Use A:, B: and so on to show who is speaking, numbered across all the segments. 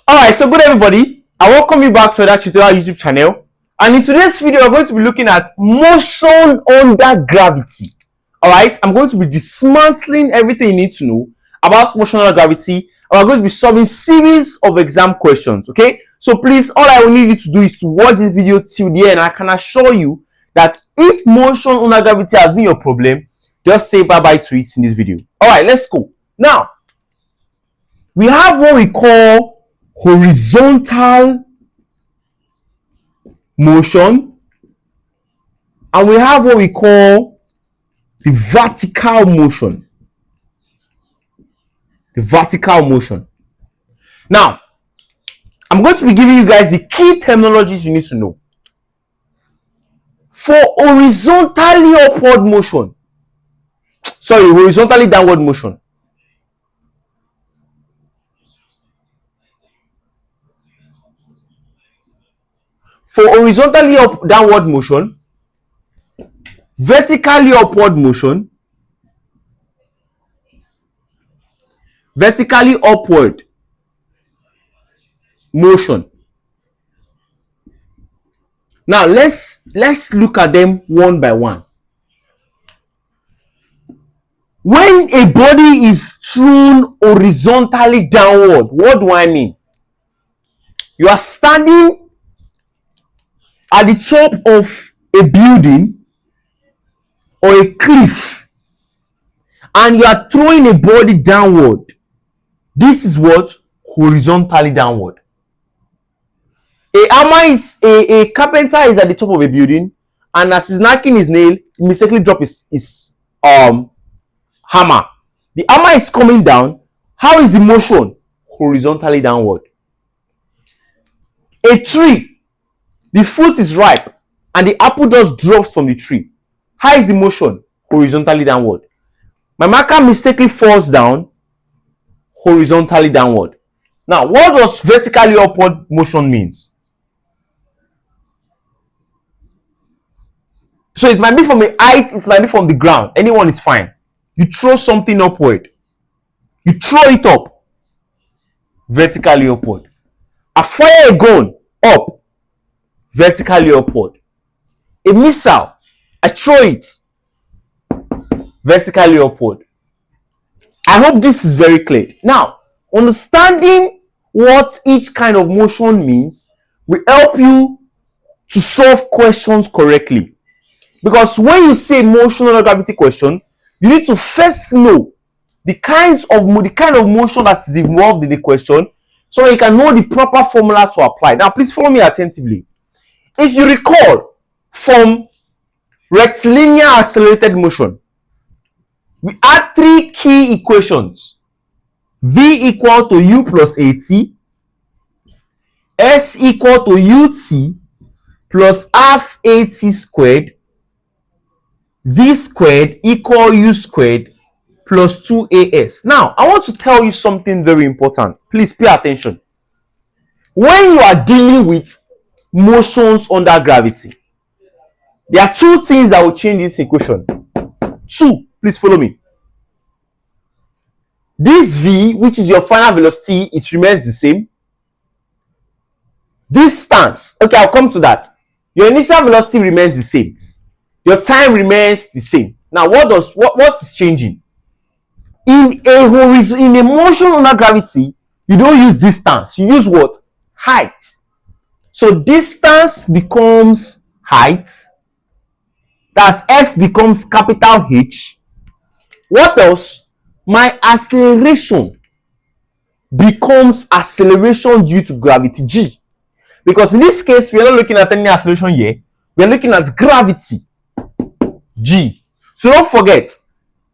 A: Alright, so good everybody. I welcome you back to Ajaks Tutorials YouTube channel. And in today's video, we're going to be looking at motion under gravity. Alright, I'm going to be dismantling everything you need to know about motion under gravity. And we're going to be solving series of exam questions. Okay, so please, all I will need you to do is to watch this video till the end. I can assure you that if motion under gravity has been your problem, just say bye-bye to it in this video. Alright, let's go. Now, we have what we call horizontal motion, and we have what we call the vertical motion. The vertical motion. Now, I'm going to be giving you guys the key terminologies you need to know. For horizontally upward motion, horizontally downward motion, for horizontally downward motion, vertically upward motion, vertically upward motion. Now let's look at them one by one. When a body is thrown horizontally downward, what do I mean? You are standing at the top of a building or a cliff and you are throwing a body downward. This is what horizontally downward. A carpenter is at the top of a building, and as he's knocking his nail, he mistakenly drops his hammer. The hammer is coming down. How is the motion? Horizontally downward. A tree, the fruit is ripe and the apple just drops from the tree. How is the motion? Horizontally downward. My marker mistakenly falls down. Horizontally downward. Now, what does vertically upward motion means? So it might be from a height, it might be from the ground. Anyone is fine. You throw something upward. You throw it up. Vertically upward. I fire a gun up. Vertically upward. A missile, I throw it. Vertically upward. I hope this is very clear. Now, understanding what each kind of motion means will help you to solve questions correctly. Because when you say motion under gravity question, you need to first know the kind of motion that is involved in the question, so you can know the proper formula to apply. Now, please follow me attentively. If you recall from rectilinear accelerated motion, we had three key equations. V equal to U plus AT, S equal to UT plus half AT squared, V squared equal U squared plus 2AS. Now, I want to tell you something very important. Please pay attention. When you are dealing with motions under gravity, there are two things that will change this equation. Two, please follow me. This V, which is your final velocity, it remains the same. Distance, okay, I'll come to that. Your initial velocity remains the same. Your time remains the same. Now, what is changing? In a motion under gravity, you don't use distance. You use what? Height. So distance becomes height. That's S becomes capital H. What else? My acceleration becomes acceleration due to gravity, G. Because in this case, we are not looking at any acceleration here. We are looking at gravity, G. So don't forget,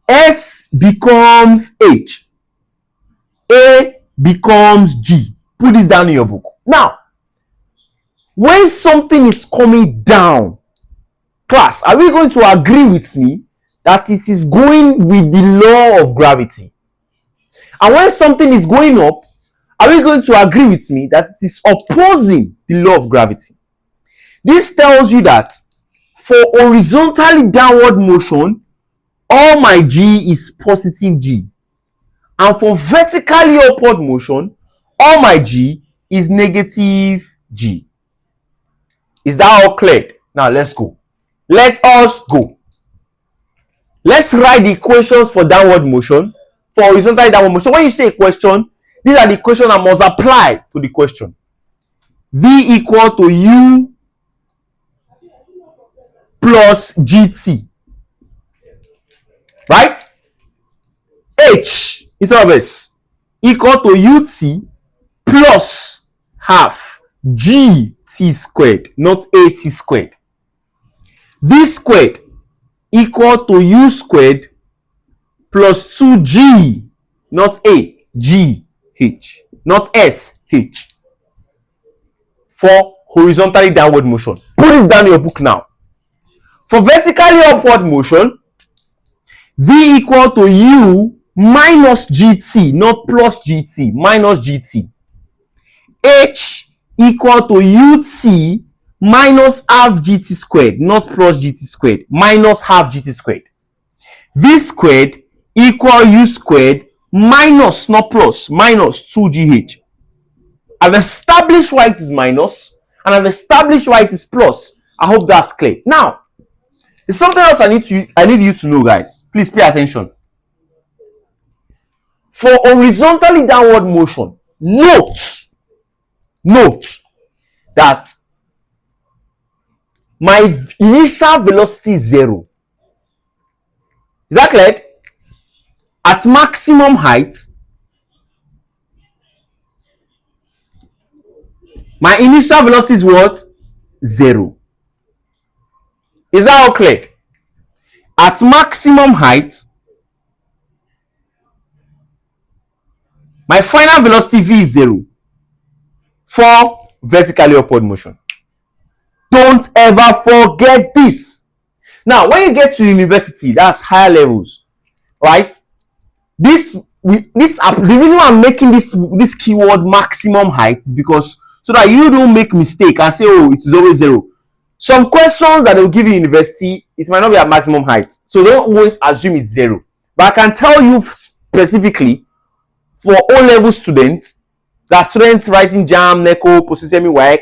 A: S becomes H. A becomes G. Put this down in your book. Now, when something is coming down, class, are we going to agree with me that it is going with the law of gravity? And when something is going up, are we going to agree with me that it is opposing the law of gravity? This tells you that for horizontally downward motion, all my G is positive G. And for vertically upward motion, all my G is negative g. Is that all clear? Now let's go. Let us go. Let's write the equations for downward motion, for horizontally downward motion. So when you say a question, these are the equations that must apply to the question. V equal to U plus GT. Right? H instead of S equal to UT plus half GT squared, not AT squared. V squared equal to U squared plus 2G, not A, G, H, not S, H. For horizontally downward motion. Put this down in your book now. For vertically upward motion, V equal to U minus GT, not plus GT, minus GT. H equal to UT minus half GT squared, not plus GT squared, minus half GT squared. V squared equal U squared minus, not plus, minus 2GH. I've established why it is minus, and I've established why it is plus. I hope that's clear. Now, there's something else I need you to know, guys. Please pay attention. For horizontally downward motion, note that my initial velocity is 0. Is that clear? At maximum height, my initial velocity is what? 0. Is that all clear? At maximum height, my final velocity V is 0 for vertically upward motion. Don't ever forget this. Now, when you get to university, that's higher levels, right? The reason why I'm making this keyword maximum height is because so that you don't make mistake and say, oh, it is always 0. Some questions that they will give you in university, it might not be at maximum height. So don't always assume it's 0. But I can tell you specifically for O-level students, that students writing JAM, NECO, post-semi WAEC,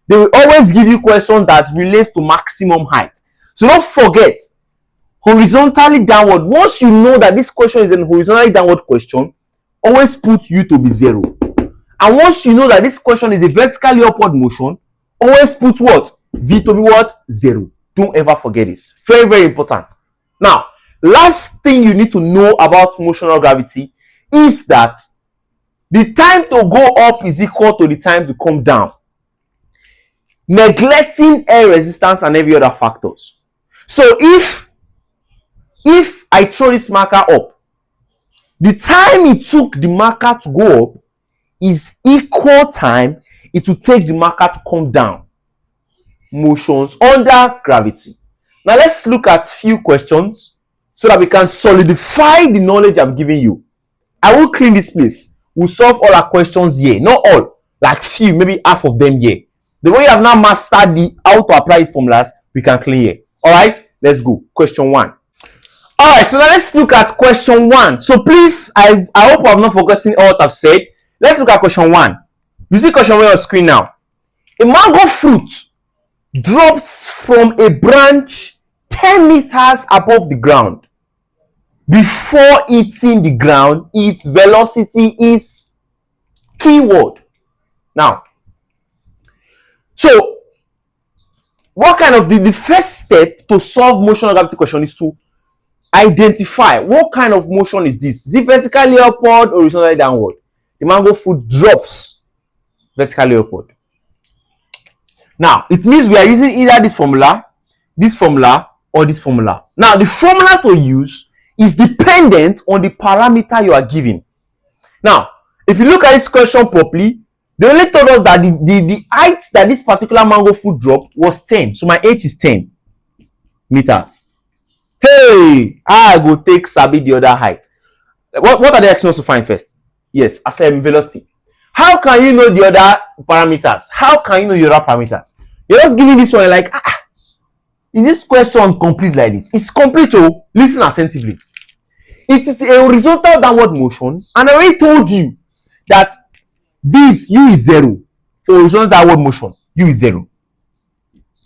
A: they will always give you questions that relates to maximum height. So don't forget, horizontally downward, once you know that this question is a horizontally downward question, always put U to be 0. And once you know that this question is a vertically upward motion, always put what? V to be what? 0. Don't ever forget this. Very, very important. Now, last thing you need to know about motional gravity is that the time to go up is equal to the time to come down, neglecting air resistance and every other factors. So if I throw this marker up, the time it took the marker to go up is equal time it will take the marker to come down. Motions under gravity. Now let's look at few questions so that we can solidify the knowledge I've given you. I will clean this place. We'll solve all our questions here. Not all, like few, maybe half of them here. The way you have now mastered how to apply these formulas, we can clean here. Alright, let's go. Question 1. Alright, so now let's look at question 1. So please, I hope I've not forgotten all what I've said. Let's look at question 1. You see question 1 on screen now. A mango fruit drops from a branch 10 meters above the ground. Before hitting the ground, its velocity is keyword. Now, so what kind of the first step to solve motion gravity question is to identify what kind of motion is this. Is it vertically upward or horizontally downward? The mango fruit drops vertically upward. Now, it means we are using either this formula, or this formula. Now, the formula to use is dependent on the parameter you are given. Now, if you look at this question properly, they only told us that the height that this particular mango fruit dropped was 10. So my H is 10 meters. Hey, I go take Sabi the other height. What are they asking us to find first? Yes, ascending velocity. How can you know the other parameters? How can you know the other parameters? You're just giving this one like, is this question complete like this? It's complete. Oh, listen attentively. It is a horizontal downward motion, and I already told you that this U is 0. for horizontal downward motion, u is 0.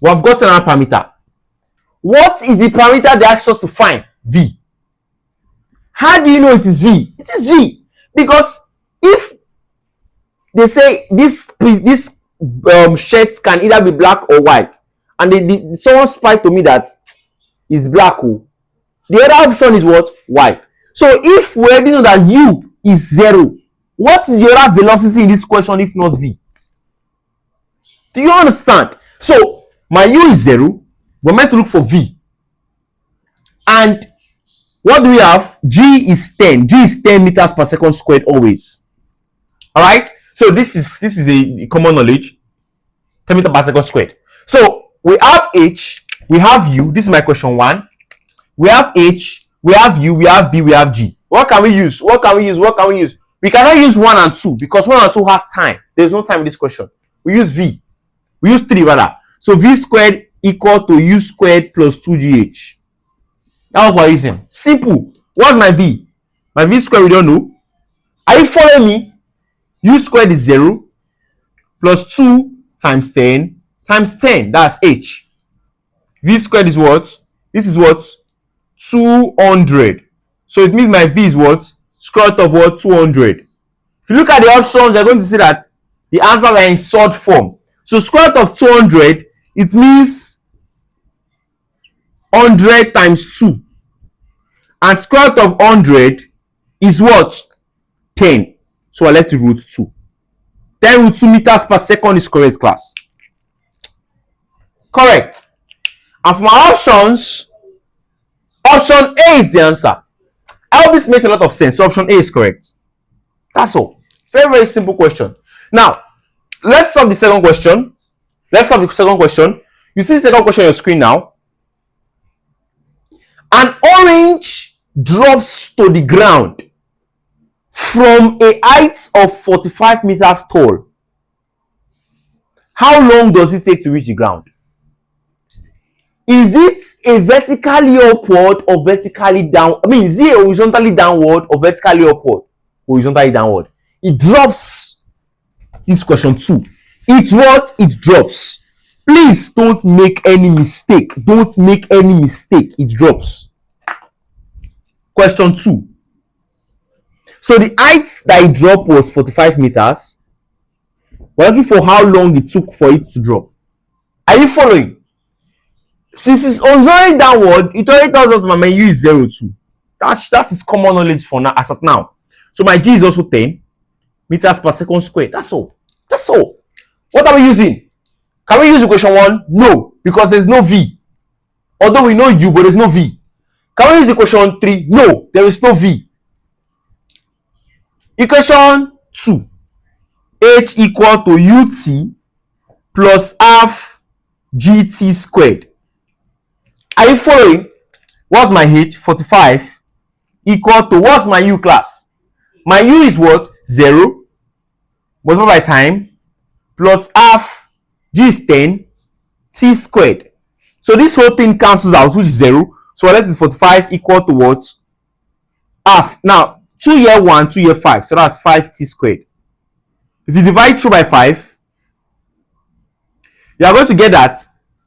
A: We have gotten our parameter. What is the parameter they asked us to find? V. How do you know it is V? It is V because if they say this shirts can either be black or white, and someone spied to me that is black, the other option is what? White. So if we already know that u is 0, what is the other velocity in this question if not V? Do you understand? So my u is 0. We're meant to look for V. And what do we have? G is 10. G is 10 meters per second squared always. All right. So this is a common knowledge. 10 meters per second squared. So we have H, we have U. This is my question 1. We have H, we have U, we have V, we have G. What can we use? What can we use? What can we use? We cannot use 1 and 2 because 1 and 2 has time. There's no time in this question. We use V. We use 3 rather. So V squared equal to U squared plus 2GH. That's what we're using. Simple. What's my V? My V squared we don't know. Are you following me? U squared is 0 plus 2 times 10 times 10. That's H. V squared is what? This is what? 200. So it means my V is what? Square root of what? 200. If you look at the options, you're going to see that the answers are in short form. So square root of 200, it means 100 times 2. And square root of 100 is what? 10. So I left with root 2. 10 root 2 meters per second is correct, class. Correct. And for my options, option A is the answer. I hope this makes a lot of sense. So option A is correct. That's all. Very, very simple question. Now, let's solve the second question. Let's solve the second question. You see the second question on your screen now. An orange drops to the ground from a height of 45 meters tall. How long does it take to reach the ground? Is it a vertically upward or vertically down? I mean, is it horizontally downward or vertically upward? Horizontally downward. It drops. This question 2. It's what? It drops. Please don't make any mistake. Don't make any mistake. It drops. Question 2. So the height that it dropped was 45 meters. We're looking for how long it took for it to drop. Are you following? Since it's horizontally downward, it already tells us that my U is 0.2. That's its common knowledge for now, as of now. So my G is also 10 meters per second squared. That's all. That's all. What are we using? Can we use equation 1? No, because there's no V. Although we know U, but there's no V. Can we use equation 3? No, there is no V. Equation 2. H equal to UT plus half GT squared. Are you following? What's my H? 45 equal to what's my U, class? My U is what? 0 multiplied by time plus half G is 10 T squared. So this whole thing cancels out, which is 0. So let's do 45 equal to what? Half. Now 2 here 1, 2 here 5. So that's 5T squared. If you divide through by 5, you are going to get that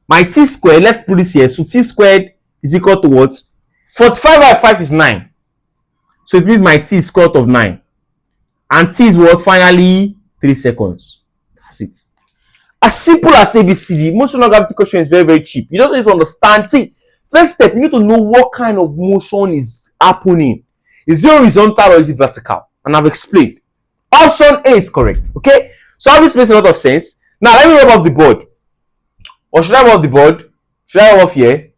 A: my T squared, let's put this here. So T squared is equal to what? 45 by 5 is 9. So it means my T is square root of 9. And T is what? Finally, 3 seconds. That's it. As simple as ABCD. Motion of gravity question is very, very cheap. You just need to understand. See, first step, you need to know what kind of motion is happening. Is it horizontal or is it vertical? And I've explained. Option A is correct. Okay? So all this makes a lot of sense. Now, let me rub off the board. Or should I rub off the board? Should I rub off here?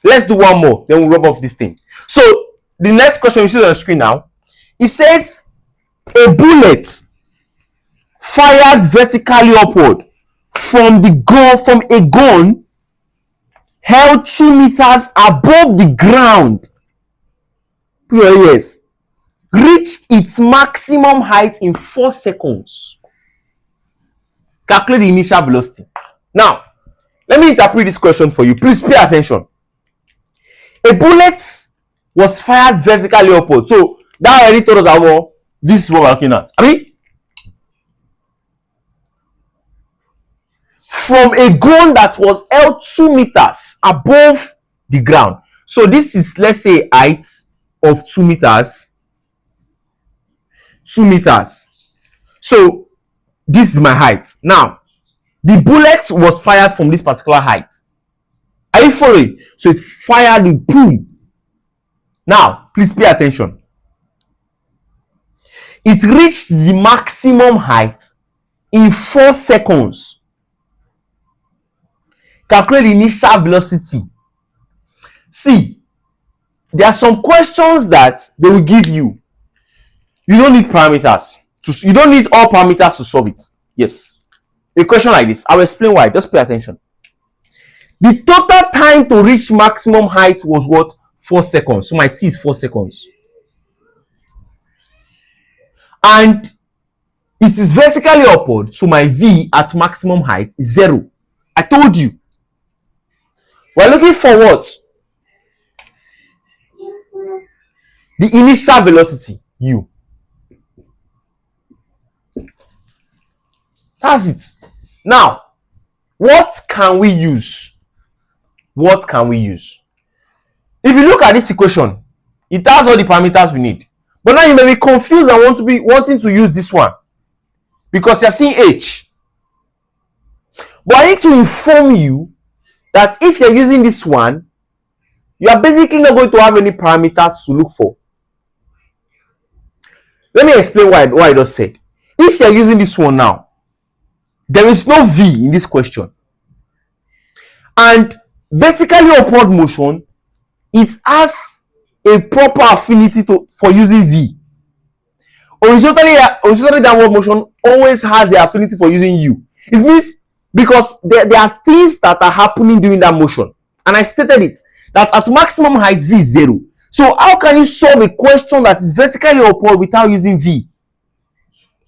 A: Let's do one more. Then we'll rub off this thing. So, the next question you see on the screen now. It says, a bullet fired vertically upward from a gun held 2 meters above the ground. Yes. Reached its maximum height in 4 seconds. Calculate the initial velocity. Now, let me interpret this question for you. Please pay attention. A bullet was fired vertically upward. So, that already told us that this is what we're looking at. I mean, from a gun that was held 2 meters above the ground. So this is, let's say, height of 2 meters. 2 meters. So this is my height. Now, the bullet was fired from this particular height. Are you following? So it fired the boom. Now, please pay attention. It reached the maximum height in 4 seconds. Calculate the initial velocity. See, there are some questions that they will give you. You don't need parameters. You don't need all parameters to solve it. Yes. A question like this, I'll explain why. Just pay attention. The total time to reach maximum height was what? 4 seconds. So my t is 4 seconds. And it is vertically upward. So my v at maximum height is 0. I told you. We're looking for what? The initial velocity, u. That's it. Now, what can we use? What can we use? If you look at this equation, it has all the parameters we need. But now you may be confused and wanting to use this one because you're seeing h. But I need to inform you that if you're using this one, you are basically not going to have any parameters to look for. Let me explain why I just said. If you're using this one now, there is no v in this question. And vertically upward motion, it has a proper affinity for using v. Horizontally downward motion always has the affinity for using u. It means because there are things that are happening during that motion. And I stated it, that at maximum height v is 0. So how can you solve a question that is vertically upward without using v?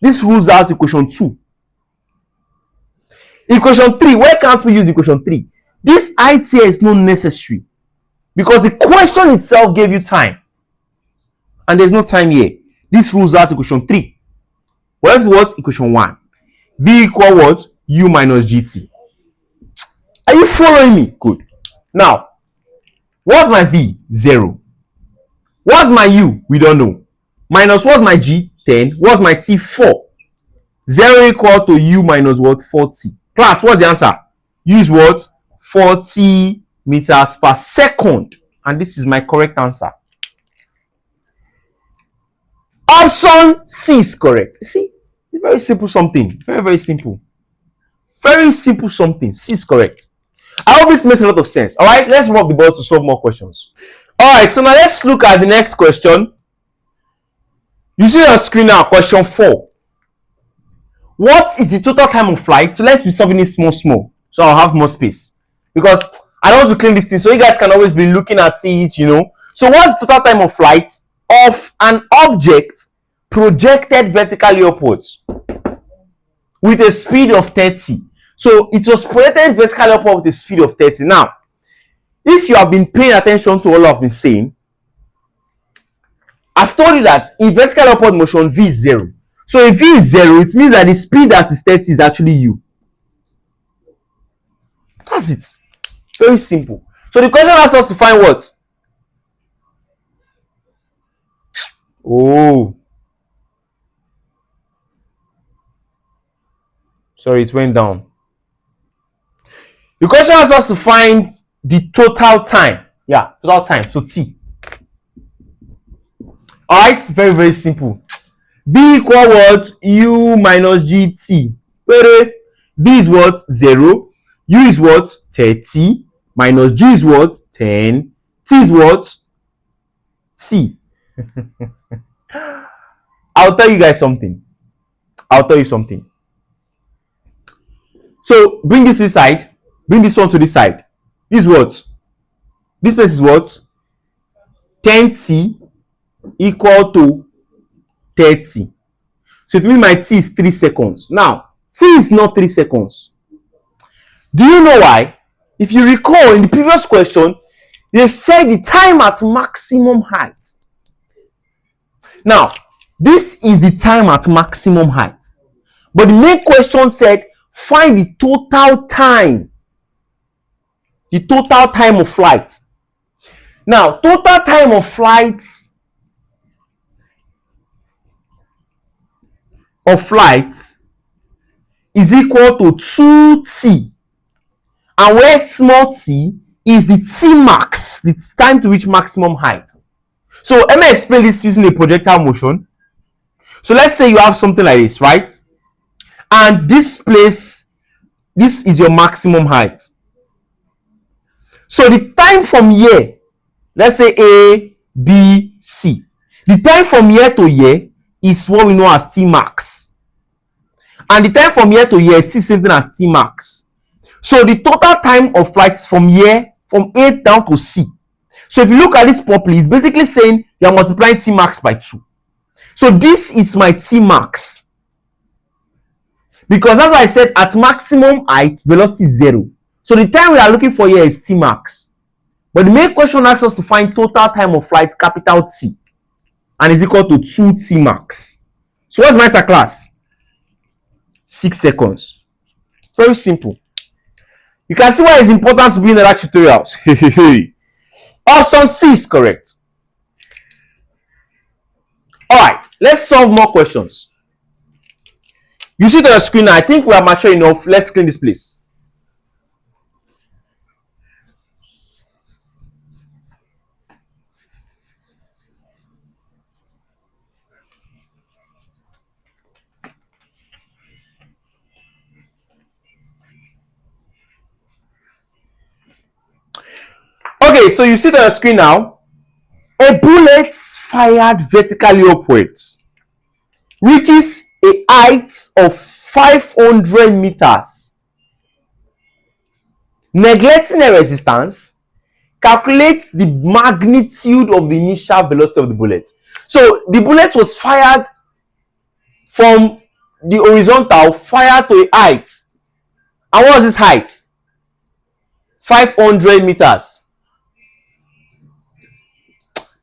A: This rules out equation 2. Equation 3, where can't we use equation 3? This height here is not necessary because the question itself gave you time. And there's no time here. This rules out equation 3. What is what? Equation 1. V equal what? U minus gt. Are you following me? Good. Now, what's my V? 0. What's my U? We don't know. Minus what's my G? 10. What's my T? 4. 0 equal to U minus what? 40. Class, what's the answer? U is what? 40 meters per second. And this is my correct answer. Option C is correct. You see, it's very simple something. Very, very simple. Very simple something. C is correct. I hope this makes a lot of sense. All right, let's move the ball to solve more questions. All right, so now let's look at the next question. You see on screen now, question 4. What is the total time of flight? So let's be solving it small. So I'll have more space. Because I don't want to clean this thing so you guys can always be looking at it, you know. So what's the total time of flight of an object projected vertically upwards with a speed of 30? So it was projected vertically upward with a speed of 30. Now, if you have been paying attention to all I've been saying, I've told you that in vertical upward motion, v is 0. So if v is 0, it means that the speed that is 30 is actually u. That's it. Very simple. So the question asks us to find what? Oh. Sorry, it went down. The question asks us to find the total time. Yeah, total time. So t. Alright, very, very simple. V equal what? U minus gt. V is what? 0. U is what? 30. Minus g is what? 10. T is what? C. I'll tell you guys something. So bring this to this side. Bring this one to this side. This is what? This place is what? 10t equal to 30. So it means my t is 3 seconds. Now, t is not 3 seconds. Do you know why? If you recall in the previous question, they said the time at maximum height. Now, this is the time at maximum height. But the main question said find the total time of flight. Now, total time of flight is equal to 2t, and where small t is the t max, the time to reach maximum height. So let me explain this using a projectile motion. So let's say you have something like this, right? And this place, this is your maximum height. So the time from here, let's say A, B, C. The time from here to here is what we know as T max. And the time from here to here is still same thing as T max. So the total time of flight is from here, from A down to C. So if you look at this properly, it's basically saying you are multiplying T max by 2. So this is my T max. Because that's why I said at maximum height, velocity is 0. So the time we are looking for here is T max. But the main question asks us to find total time of flight, capital T, and is equal to 2T max. So what's my answer, class? 6 seconds. Very simple. You can see why it's important to be in the Ajaks tutorials. Option C is correct. Alright, let's solve more questions. You see the screen now. I think we are mature enough. Let's clean this place. Okay, so you see the screen now. A bullet fired vertically upwards reaches a height of 500 meters. Neglecting a resistance, calculate the magnitude of the initial velocity of the bullet. So the bullet was fired from the horizontal, fired to a height. And what was this height? 500 meters.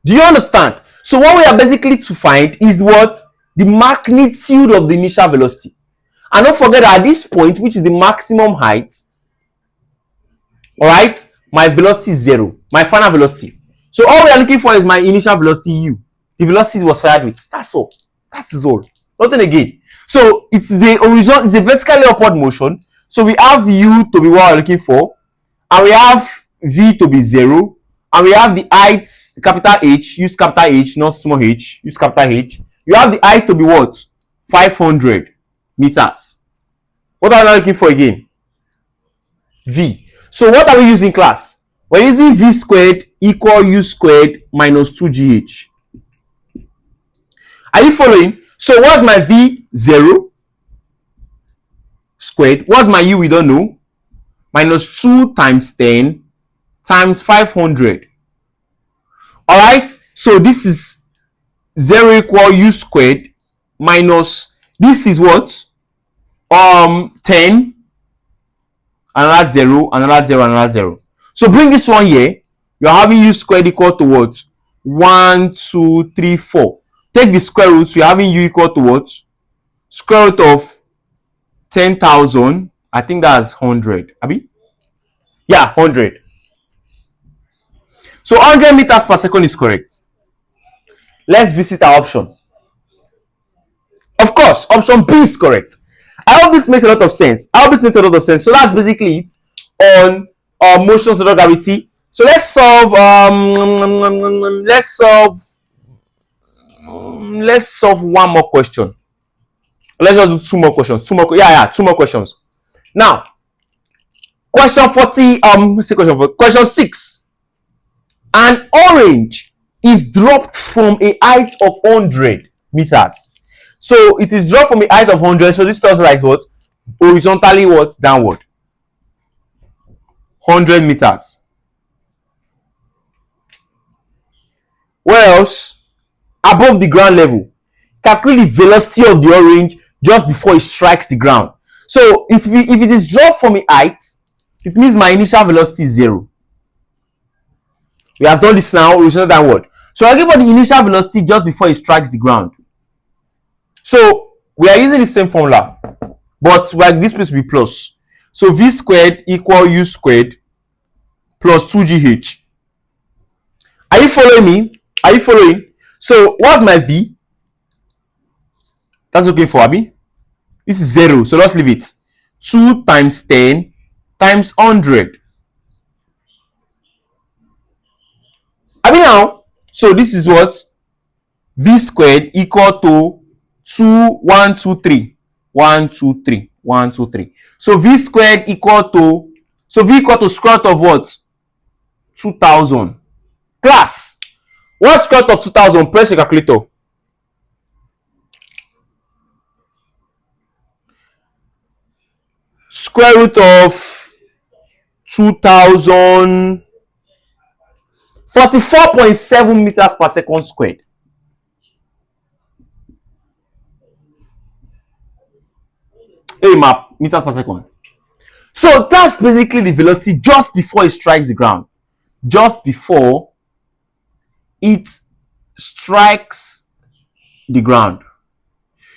A: Do you understand? So what we are basically to find is what? The magnitude of the initial velocity. And don't forget that at this point, which is the maximum height, alright, my velocity is 0. My final velocity. So all we are looking for is my initial velocity u. The velocity was fired with. That's all. That is all. Nothing again. So it's the horizontal, it's a vertically upward motion. So we have u to be what we're looking for, and we have v to be 0. And we have the height, capital H, use capital H, not small h, use capital H. You have the height to be what? 500 meters. What are we looking for again? V. So what are we using, class? We're using V squared equal U squared minus 2GH. Are you following? So what's my V? 0 squared. What's my U? We don't know. Minus 2 times 10 times 500. Alright, so this is 0 equal u squared minus, this is what? 10, another 0, another 0, another 0. So bring this one here. You are having u squared equal to what? 1, 2, 3, 4. Take the square root. You are having u equal to what? Square root of 10,000. I think that's 100. Abi? Yeah, 100. So 100 meters per second is correct. Let's visit our option. Of course, option B is correct. I hope this makes a lot of sense. So that's basically it on motion zero gravity. So let's solve. Let's solve one more question. Let's just do two more questions. Two more questions. Now, question 40. Question 6. An orange is dropped from a height of 100 meters. So it is dropped from a height of 100. So this tells us like what? Horizontally what? Downward. 100 meters. Where else? Above the ground level. Calculate the velocity of the orange just before it strikes the ground. So if it is dropped from a height, it means my initial velocity is 0. We have done this now, horizontal downward. So I give for the initial velocity just before it strikes the ground. So we are using the same formula. but like this place will be plus. So v squared equal u squared plus 2gh. Are you following me? Are you following? So what's my v? That's okay for Abby. This is 0, so let's leave it. 2 times 10 times 100. Abby now, so this is what? V squared equal to 1, 2, 3. 1, 2, 3. 1, 2, 3. So v squared equal to, so v equal to square root of what? 2000. Class, what's square root of 2000? Press your calculator. Square root of 2000, 44.7 meters per second squared. Map meters per second. So that's basically the velocity just before it strikes the ground. Just before it strikes the ground.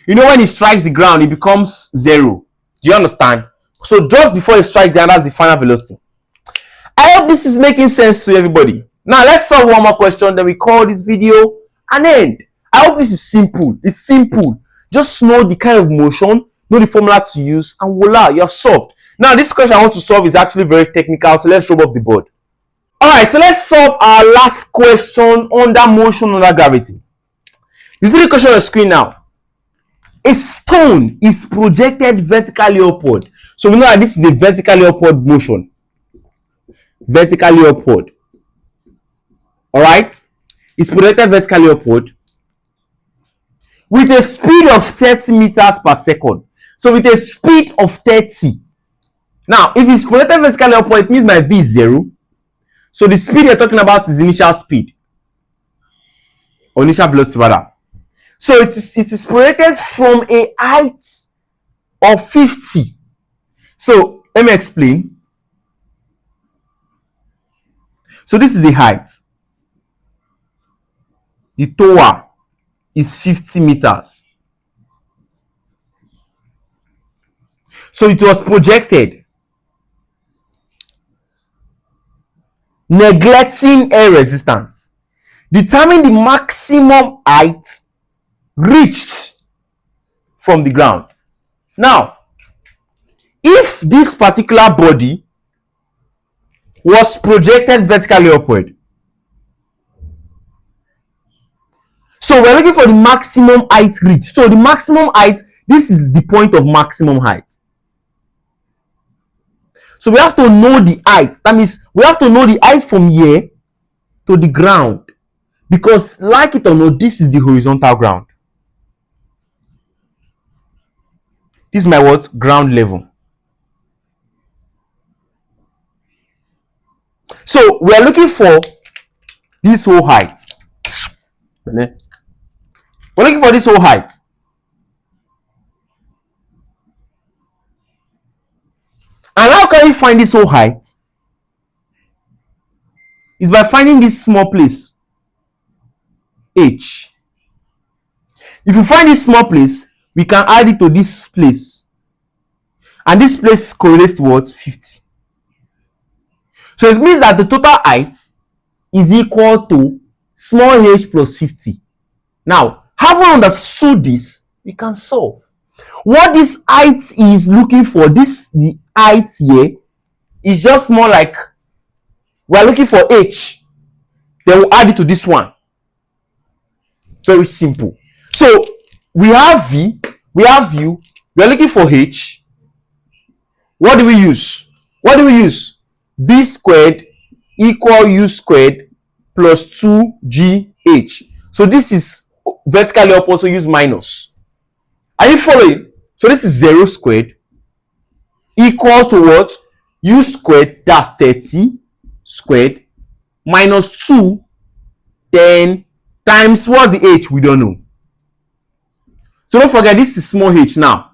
A: You know, when it strikes the ground, it becomes 0. Do you understand? So just before it strikes down, that's the final velocity. I hope this is making sense to everybody. Now let's solve one more question, then we call this video an end. I hope this is simple. It's simple. Just know the kind of motion, know the formula to use, and voila, you have solved. Now this question I want to solve is actually very technical, so let's rub off the board. Alright, so let's solve our last question under motion under gravity. You see the question on the screen now. A stone is projected vertically upward. So we know that this is a vertically upward motion. Vertically upward. Alright? It's projected vertically upward with a speed of 30 meters per second. So with a speed of 30. Now, if it's projected vertically upward, it means my v is 0. So the speed you're talking about is initial speed. Or initial velocity rather. So it is projected from a height of 50. So let me explain. So this is the height. The tower is 50 meters. So it was projected, neglecting air resistance. Determine the maximum height reached from the ground. Now, if this particular body was projected vertically upward, so we're looking for the maximum height reached. So the maximum height, this is the point of maximum height. So we have to know the height. That means we have to know the height from here to the ground. Because like it or not, this is the horizontal ground. This is my what? Ground level. So we are looking for this whole height. We're looking for this whole height. And how can we find this whole height? It's by finding this small place, h. If you find this small place, we can add it to this place. And this place correlates to what? 50. So it means that the total height is equal to small h plus 50. Now, having understood this, we can solve. What this height is looking for, the height here, is just more like we are looking for h. Then we'll add it to this one. Very simple. So we have v, we have u, we are looking for h. What do we use? What do we use? V squared equal u squared plus 2gh. So this is vertically upward, so use minus. Are you following? So this is 0 squared equal to what? U squared, that's 30 squared, minus 2, then times what's the h? We don't know. So don't forget, this is small h now.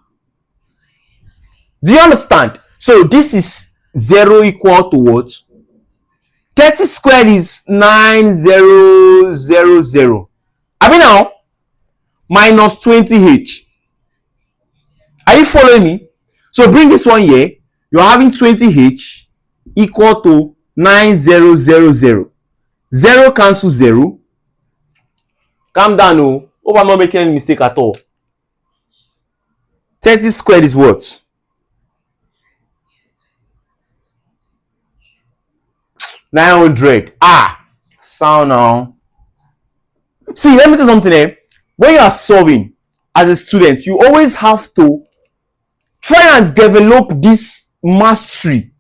A: Do you understand? So this is 0 equal to what? 30 squared is 9000. I mean now, minus 20h. Are you following me? So bring this one here. You're having 20H equal to 9000. 0 cancel 0. Calm down, oh. Hope I'm not making any mistake at all. 30 squared is what? 900. Sound now. See, let me tell you something, eh? When you are solving as a student, you always have to try and develop this mastery,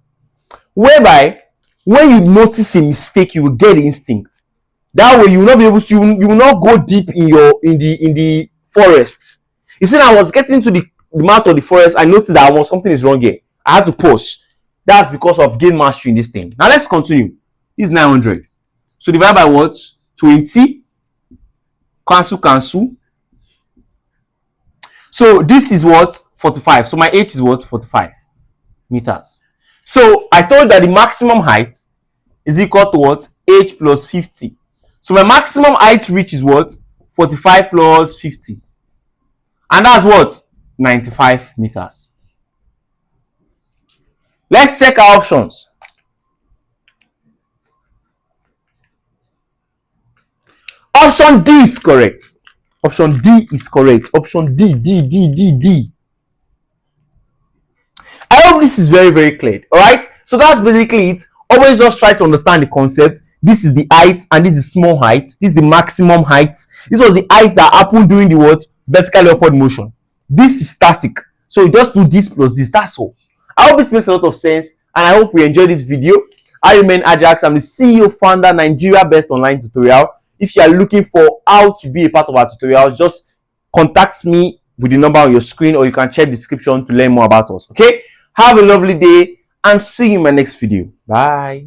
A: whereby when you notice a mistake, you will get the instinct. That way, you will not be able to. You will not go deep in the forest. You see, I was getting to the mouth of the forest. I noticed that something is wrong here. I had to pause. That's because of gain mastery in this thing. Now let's continue. This is 900. So divide by what? 20. Cancel. So this is what? 45. So my h is what? 45 meters. So I told that the maximum height is equal to what? H plus 50. So my maximum height reach is what? 45 plus 50. And that's what? 95 meters. Let's check our options. Option D is correct. Option D is correct. Option D. I hope this is very, very clear. Alright? So that's basically it. Always just try to understand the concept. This is the height and this is the small height. This is the maximum height. This was the height that happened during the what? Vertical upward motion. This is static. So you just do this plus this. That's all. I hope this makes a lot of sense and I hope we enjoyed this video. I remain Ajax. I'm the CEO, founder, Nigeria Best Online Tutorial. If you are looking for how to be a part of our tutorials, just contact me with the number on your screen or you can check the description to learn more about us. Okay? Have a lovely day and see you in my next video. Bye.